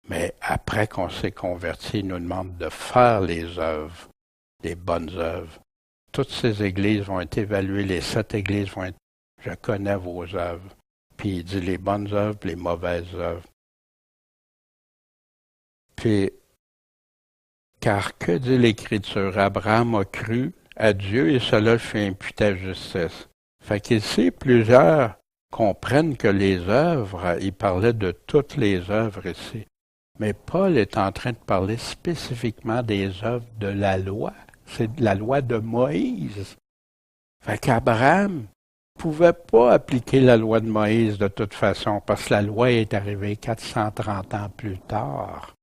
Mais après qu'on s'est converti, il nous demande de faire les œuvres, les bonnes œuvres. Toutes ces églises vont être évaluées, les 7 églises vont être, je connais vos œuvres. Puis il dit les bonnes œuvres, les mauvaises œuvres. Puis, car que dit l'Écriture? Abraham a cru à Dieu et cela fut imputé à justice. Fait qu'ici, plusieurs comprennent que les œuvres, il parlait de toutes les œuvres ici. Mais Paul est en train de parler spécifiquement des œuvres de la loi. C'est la loi de Moïse. Fait qu'Abraham ne pouvait pas appliquer la loi de Moïse de toute façon, parce que la loi est arrivée 430 ans plus tard.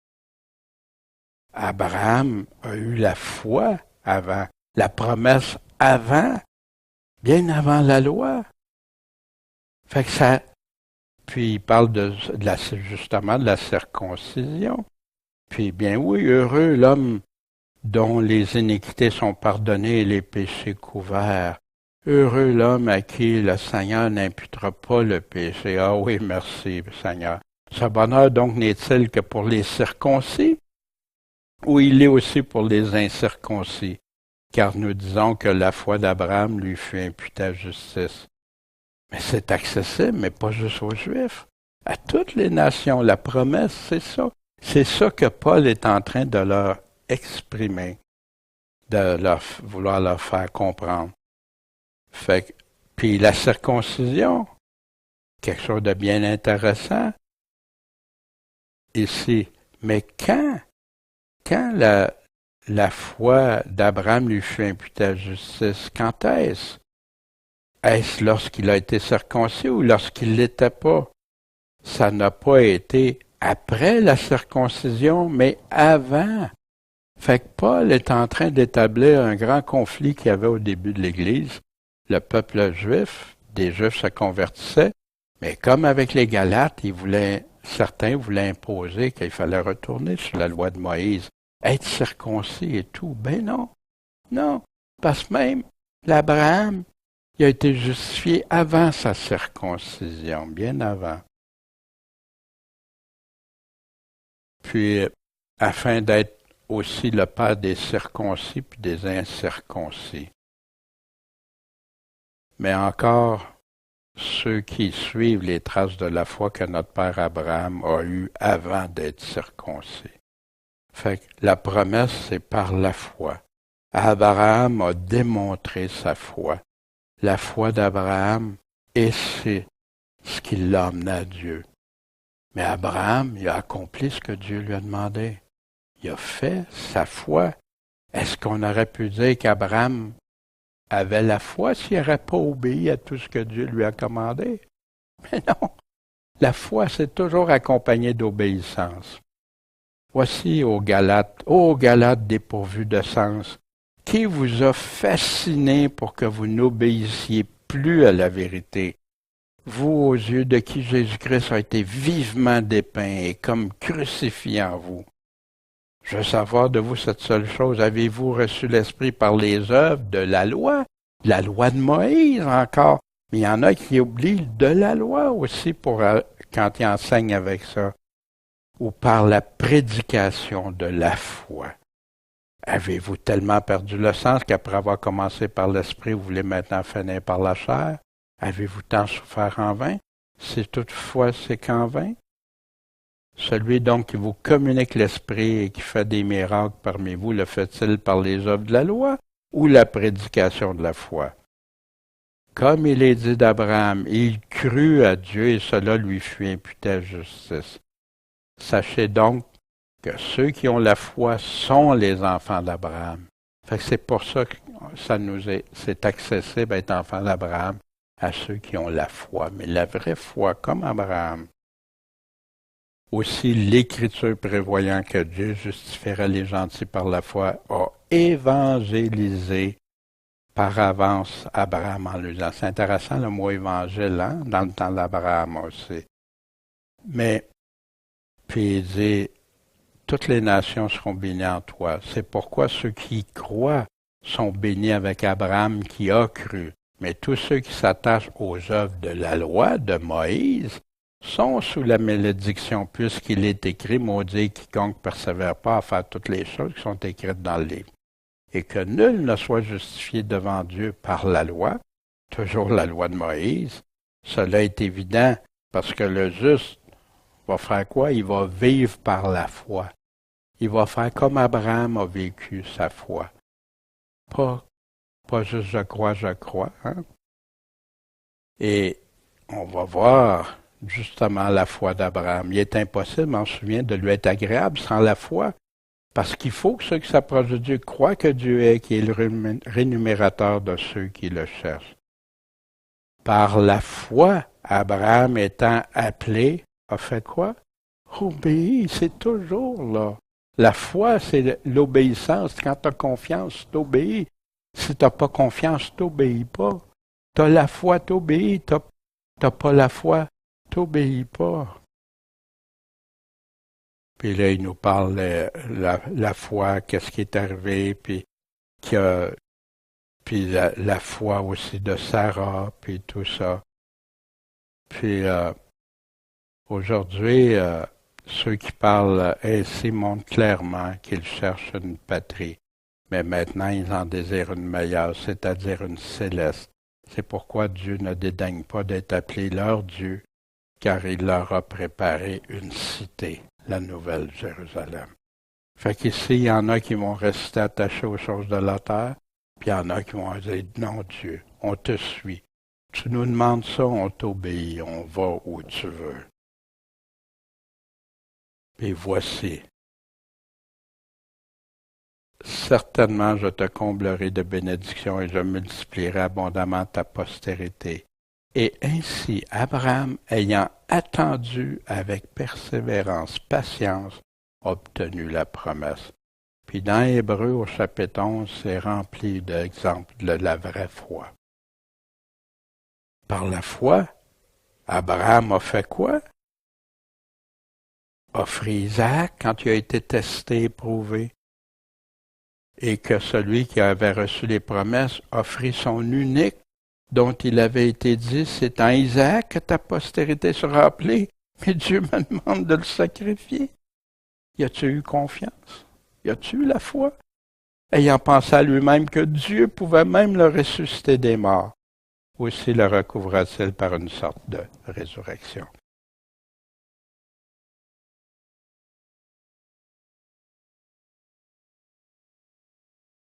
Abraham a eu la foi avant, la promesse avant, bien avant la loi. Fait que ça. Puis il parle justement de la circoncision. Puis bien oui, heureux l'homme dont les iniquités sont pardonnées et les péchés couverts. Heureux l'homme à qui le Seigneur n'imputera pas le péché. Ah oui, merci Seigneur. Ce bonheur donc n'est-il que pour les circoncis, ou il est aussi pour les incirconcis? Car nous disons que la foi d'Abraham lui fut imputée à justice. Mais c'est accessible, mais pas juste aux Juifs. À toutes les nations, la promesse, c'est ça. C'est ça que Paul est en train de leur exprimer, de vouloir leur faire comprendre. Puis la circoncision, quelque chose de bien intéressant ici. Mais quand la foi d'Abraham lui fut imputée à justice, quand est-ce? Est-ce lorsqu'il a été circoncis ou lorsqu'il ne l'était pas? Ça n'a pas été après la circoncision, mais avant. Fait que Paul est en train d'établir un grand conflit qu'il y avait au début de l'Église. Le peuple juif, des Juifs se convertissaient, mais comme avec les Galates, certains voulaient imposer qu'il fallait retourner sur la loi de Moïse, être circoncis et tout. Ben non, non, parce que même l'Abraham, il a été justifié avant sa circoncision, bien avant. puis afin d'être aussi le Père des circoncis puis des incirconcis. Mais encore, ceux qui suivent les traces de la foi que notre Père Abraham a eue avant d'être circoncis. Fait que la promesse, c'est par la foi. Abraham a démontré sa foi. La foi d'Abraham, et c'est ce qui l'a amené à Dieu. Mais Abraham, il a accompli ce que Dieu lui a demandé. Il a fait sa foi. Est-ce qu'on aurait pu dire qu'Abraham avait la foi s'il n'aurait pas obéi à tout ce que Dieu lui a commandé? Mais non, la foi, c'est toujours accompagné d'obéissance. Voici ô Galates dépourvus de sens, qui vous a fasciné pour que vous n'obéissiez plus à la vérité, vous aux yeux de qui Jésus-Christ a été vivement dépeint et comme crucifié en vous. Je veux savoir de vous cette seule chose, avez-vous reçu l'Esprit par les œuvres de la loi de Moïse encore? Mais il y en a qui oublient de la loi aussi quand ils enseignent avec ça. Ou par la prédication de la foi. Avez-vous tellement perdu le sens qu'après avoir commencé par l'esprit, vous voulez maintenant finir par la chair? Avez-vous tant souffert en vain? Si toutefois c'est qu'en vain? Celui donc qui vous communique l'esprit et qui fait des miracles parmi vous, le fait-il par les œuvres de la loi ou la prédication de la foi? Comme il est dit d'Abraham, il crut à Dieu et cela lui fut imputé à justice. Sachez donc que ceux qui ont la foi sont les enfants d'Abraham. Fait que c'est pour ça que c'est accessible à être enfant d'Abraham à ceux qui ont la foi. Mais la vraie foi, comme Abraham. Aussi, l'Écriture prévoyant que Dieu justifierait les gentils par la foi a évangélisé par avance Abraham en lui disant. C'est intéressant le mot évangile, hein, dans le temps d'Abraham aussi. Mais puis il dit, toutes les nations seront bénies en toi. C'est pourquoi ceux qui croient sont bénis avec Abraham qui a cru. Mais tous ceux qui s'attachent aux œuvres de la loi de Moïse sont sous la malédiction, puisqu'il est écrit, maudit quiconque persévère pas à faire toutes les choses qui sont écrites dans le livre. Et que nul ne soit justifié devant Dieu par la loi, toujours la loi de Moïse. Cela est évident, parce que le juste va faire quoi? Il va vivre par la foi. Il va faire comme Abraham a vécu sa foi. Pas juste je crois, hein? Et on va voir justement la foi d'Abraham. Il est impossible, on se souvient, de lui être agréable sans la foi. Parce qu'il faut que ceux qui s'approchent de Dieu croient que Dieu est, qui est le rémunérateur de ceux qui le cherchent. Par la foi, Abraham étant appelé, a fait quoi? Obéir, c'est toujours là. La foi, c'est l'obéissance. Quand tu as confiance, tu obéis. Si tu n'as pas confiance, tu n'obéis pas. Tu as la foi, tu obéis. Tu n'as pas la foi, tu n'obéis pas. Puis là, il nous parle de la foi, qu'est-ce qui est arrivé, puis la foi aussi de Sarah, puis tout ça. Puis aujourd'hui, ceux qui parlent ainsi montrent clairement qu'ils cherchent une patrie. Mais maintenant, ils en désirent une meilleure, c'est-à-dire une céleste. C'est pourquoi Dieu ne dédaigne pas d'être appelé leur Dieu, car il leur a préparé une cité, la Nouvelle Jérusalem. Fait qu'ici, il y en a qui vont rester attachés aux choses de la terre, puis il y en a qui vont dire, non Dieu, on te suit. Tu nous demandes ça, on t'obéit, on va où tu veux. Et voici. Certainement, je te comblerai de bénédictions et je multiplierai abondamment ta postérité. Et ainsi, Abraham, ayant attendu avec persévérance, patience, a obtenu la promesse. Puis dans Hébreux, au chapitre 11, c'est rempli d'exemples de la vraie foi. Par la foi, Abraham a fait quoi? Offrit Isaac quand il a été testé, éprouvé. Et que celui qui avait reçu les promesses offrit son unique, dont il avait été dit, c'est en Isaac que ta postérité sera appelée, mais Dieu me demande de le sacrifier. Y a-tu eu confiance? Y a-tu eu la foi? Ayant pensé à lui-même que Dieu pouvait même le ressusciter des morts, aussi le recouvra-t-il par une sorte de résurrection.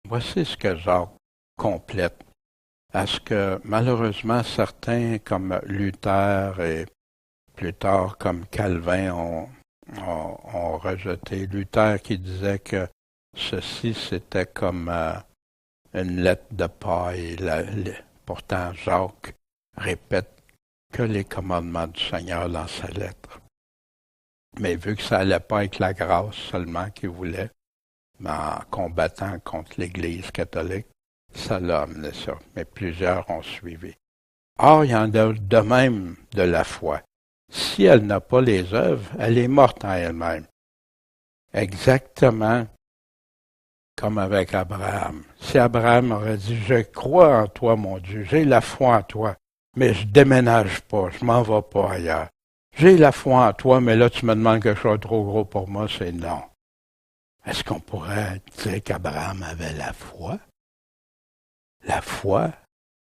Voici ce que Jacques complète. À ce que malheureusement certains comme Luther et plus tard comme Calvin ont rejeté. Luther qui disait que ceci c'était comme une lettre de paille. Pourtant Jacques répète que les commandements du Seigneur dans sa lettre. Mais vu que ça n'allait pas avec la grâce seulement qu'il voulait, mais en combattant contre l'Église catholique, ça l'a amené ça. Mais plusieurs ont suivi. Or, il y en a de même de la foi. Si elle n'a pas les œuvres, elle est morte en elle-même. Exactement comme avec Abraham. Si Abraham aurait dit, je crois en toi, mon Dieu, j'ai la foi en toi, mais je déménage pas, je m'en vais pas ailleurs. J'ai la foi en toi, mais là, tu me demandes quelque chose de trop gros pour moi, c'est non. Est-ce qu'on pourrait dire qu'Abraham avait la foi? La foi,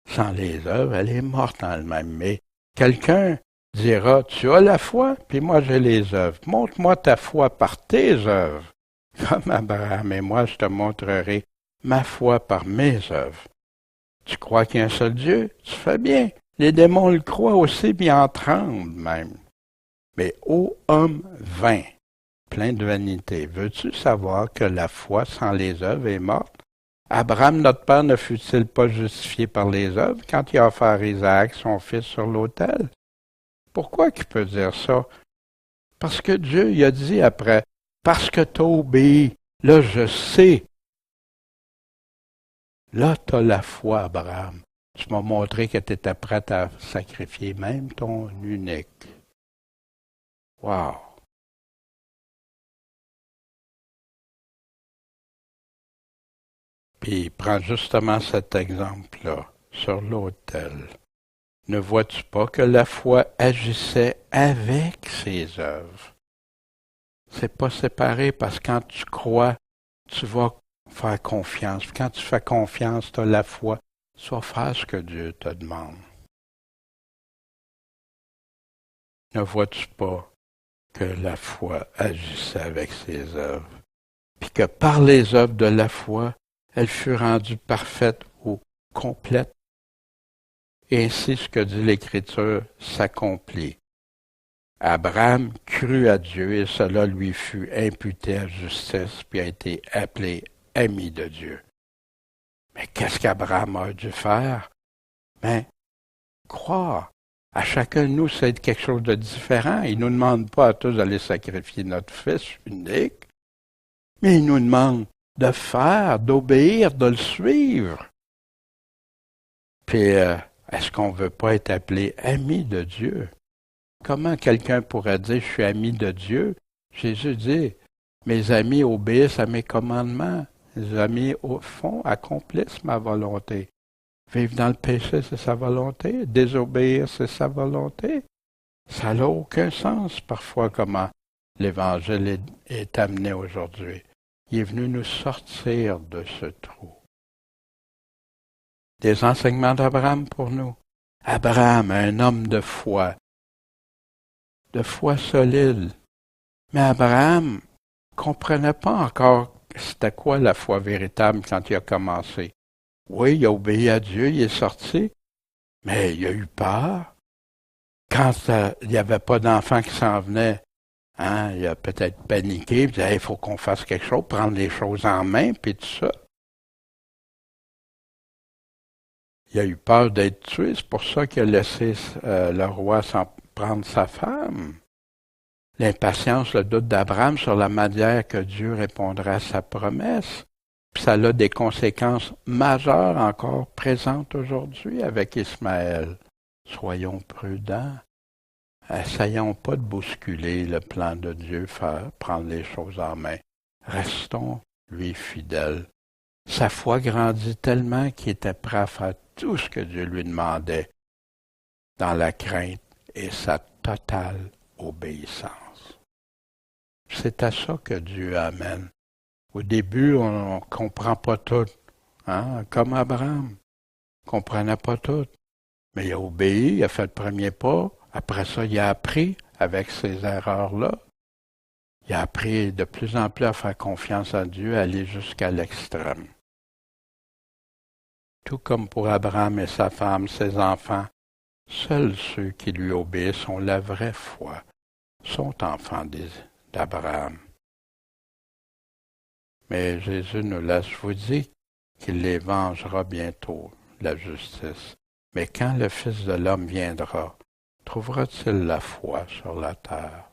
sans les œuvres, elle est morte en elle-même. Mais quelqu'un dira, tu as la foi, puis moi j'ai les œuvres. Montre-moi ta foi par tes œuvres. Comme Abraham et moi, je te montrerai ma foi par mes œuvres. Tu crois qu'il y a un seul Dieu? Tu fais bien. Les démons le croient aussi, puis en tremblent même. Mais ô homme vain, plein de vanité, veux-tu savoir que la foi sans les œuvres est morte? Abraham, notre père, ne fut-il pas justifié par les œuvres quand il a offert Isaac, son fils, sur l'autel? Pourquoi qu'il peut dire ça? Parce que Dieu, il a dit après, parce que tu as obéi, là je sais. Là, tu as la foi, Abraham. Tu m'as montré que tu étais prêt à sacrifier même ton unique. Wow! Puis, prends justement cet exemple-là, sur l'autel. Ne vois-tu pas que la foi agissait avec ses œuvres? C'est pas séparé parce que quand tu crois, tu vas faire confiance. Quand tu fais confiance, tu as la foi. Tu vas faire ce que Dieu te demande. Ne vois-tu pas que la foi agissait avec ses œuvres? Puis que par les œuvres de la foi, elle fut rendue parfaite ou complète. Et ainsi, ce que dit l'Écriture s'accomplit. Abraham crut à Dieu et cela lui fut imputé à justice, puis a été appelé ami de Dieu. Mais qu'est-ce qu'Abraham a dû faire? Ben, croire. À chacun de nous, c'est quelque chose de différent. Il ne nous demande pas à tous d'aller sacrifier notre fils unique, mais il nous demande de faire, d'obéir, de le suivre. Puis, est-ce qu'on ne veut pas être appelé ami de Dieu? Comment quelqu'un pourrait dire, je suis ami de Dieu? Jésus dit, mes amis obéissent à mes commandements. Les amis, au fond, accomplissent ma volonté. Vivre dans le péché, c'est sa volonté. Désobéir, c'est sa volonté. Ça n'a aucun sens, parfois, comment l'Évangile est amené aujourd'hui. Il est venu nous sortir de ce trou. Des enseignements d'Abraham pour nous. Abraham, un homme de foi solide. Mais Abraham comprenait pas encore c'était quoi la foi véritable quand il a commencé. Oui, il a obéi à Dieu, il est sorti, mais il a eu peur. Quand il n'y avait pas d'enfants qui s'en venaient, il a peut-être paniqué, il disait, il faut qu'on fasse quelque chose, prendre les choses en main, puis tout ça. Il a eu peur d'être tué, c'est pour ça qu'il a laissé le roi s'en prendre sa femme. L'impatience, le doute d'Abraham sur la manière que Dieu répondra à sa promesse. Puis ça a des conséquences majeures encore présentes aujourd'hui avec Ismaël. Soyons prudents. Essayons pas de bousculer le plan de Dieu, prendre les choses en main. Restons, lui, fidèles. Sa foi grandit tellement qu'il était prêt à faire tout ce que Dieu lui demandait dans la crainte et sa totale obéissance. C'est à ça que Dieu amène. Au début, on ne comprend pas tout, hein? Comme Abraham. Il ne comprenait pas tout. Mais il a obéi, il a fait le premier pas. Après ça, il a appris avec ces erreurs-là. Il a appris de plus en plus à faire confiance à Dieu, à aller jusqu'à l'extrême. Tout comme pour Abraham et sa femme, ses enfants, seuls ceux qui lui obéissent ont la vraie foi, sont enfants d'Abraham. Mais Jésus nous laisse, je vous dis, qu'il les vengera bientôt, la justice. Mais quand le Fils de l'homme viendra, trouvera-t-il la foi sur la terre?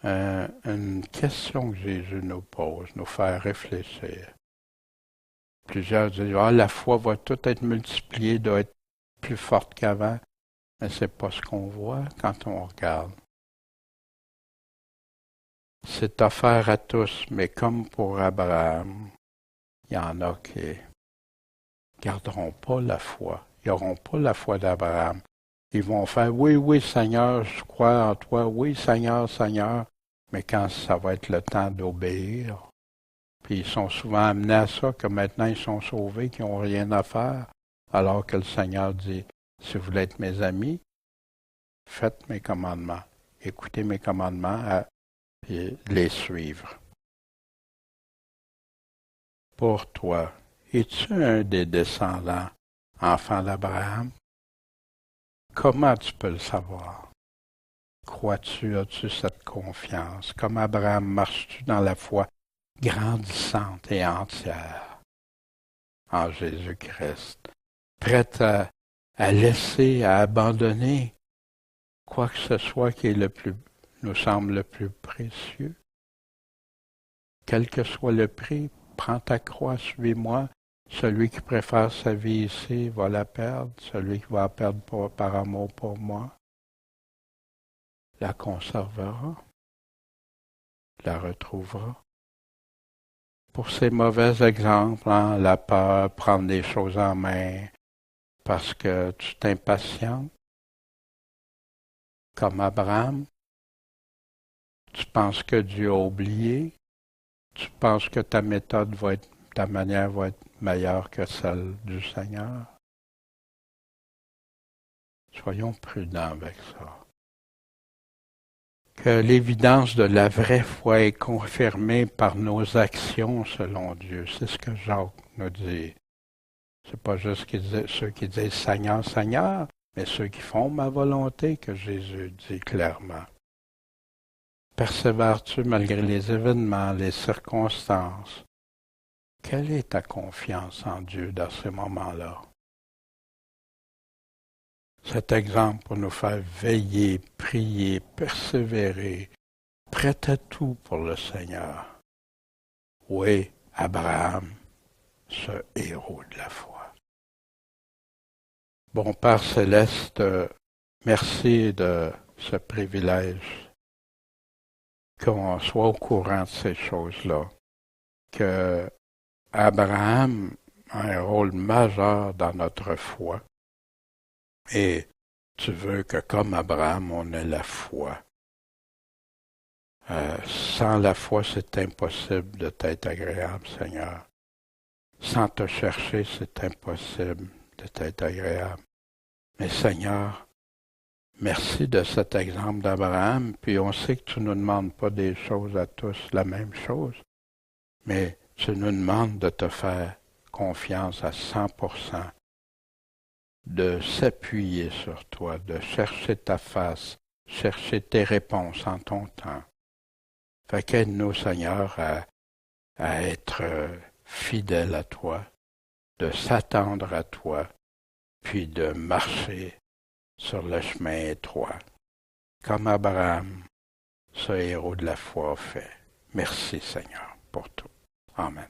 Une question que Jésus nous pose, nous fait réfléchir. Plusieurs disent, la foi va tout être multipliée, doit être plus forte qu'avant, mais c'est pas ce qu'on voit quand on regarde. C'est offert à tous, mais comme pour Abraham, il y en a qui garderont pas la foi. Ils n'auront pas la foi d'Abraham. Ils vont faire, oui, oui, Seigneur, je crois en toi, oui, Seigneur, Seigneur, mais quand ça va être le temps d'obéir, puis ils sont souvent amenés à ça, que maintenant ils sont sauvés, qu'ils n'ont rien à faire, alors que le Seigneur dit, si vous voulez être mes amis, faites mes commandements, écoutez mes commandements et les suivre. Pour toi, es-tu un des descendants, enfant d'Abraham? Comment tu peux le savoir? Crois-tu, as-tu cette confiance? Comme Abraham, marches-tu dans la foi grandissante et entière en Jésus-Christ, prête à laisser, à abandonner quoi que ce soit qui est nous semble le plus précieux? Quel que soit le prix, prends ta croix, suis-moi. Celui qui préfère sa vie ici va la perdre. Celui qui va la perdre par amour pour moi la conservera, la retrouvera. Pour ces mauvais exemples, hein, la peur, prendre des choses en main, parce que tu t'impatientes, comme Abraham, tu penses que Dieu a oublié, tu penses que ta manière va être meilleure que celle du Seigneur. Soyons prudents avec ça. Que l'évidence de la vraie foi est confirmée par nos actions selon Dieu. C'est ce que Jacques nous dit. C'est pas juste ceux qui disent Seigneur, Seigneur, mais ceux qui font ma volonté, que Jésus dit clairement. Persévères-tu malgré les événements, les circonstances? Quelle est ta confiance en Dieu dans ces moments-là? Cet exemple pour nous faire veiller, prier, persévérer, prêt à tout pour le Seigneur. Oui, Abraham, ce héros de la foi. Bon Père Céleste, merci de ce privilège qu'on soit au courant de ces choses-là, que Abraham a un rôle majeur dans notre foi. Et tu veux que comme Abraham, on ait la foi. Sans la foi, c'est impossible de t'être agréable, Seigneur. Sans te chercher, c'est impossible de t'être agréable. Mais Seigneur, merci de cet exemple d'Abraham, puis on sait que tu ne nous demandes pas des choses à tous la même chose, mais tu nous demandes de te faire confiance à 100%. De s'appuyer sur toi, de chercher ta face, chercher tes réponses en ton temps. Fait qu'aide-nous, Seigneur, à être fidèles à toi, de s'attendre à toi, puis de marcher sur le chemin étroit, comme Abraham, ce héros de la foi a fait. Merci, Seigneur, pour tout. Amen.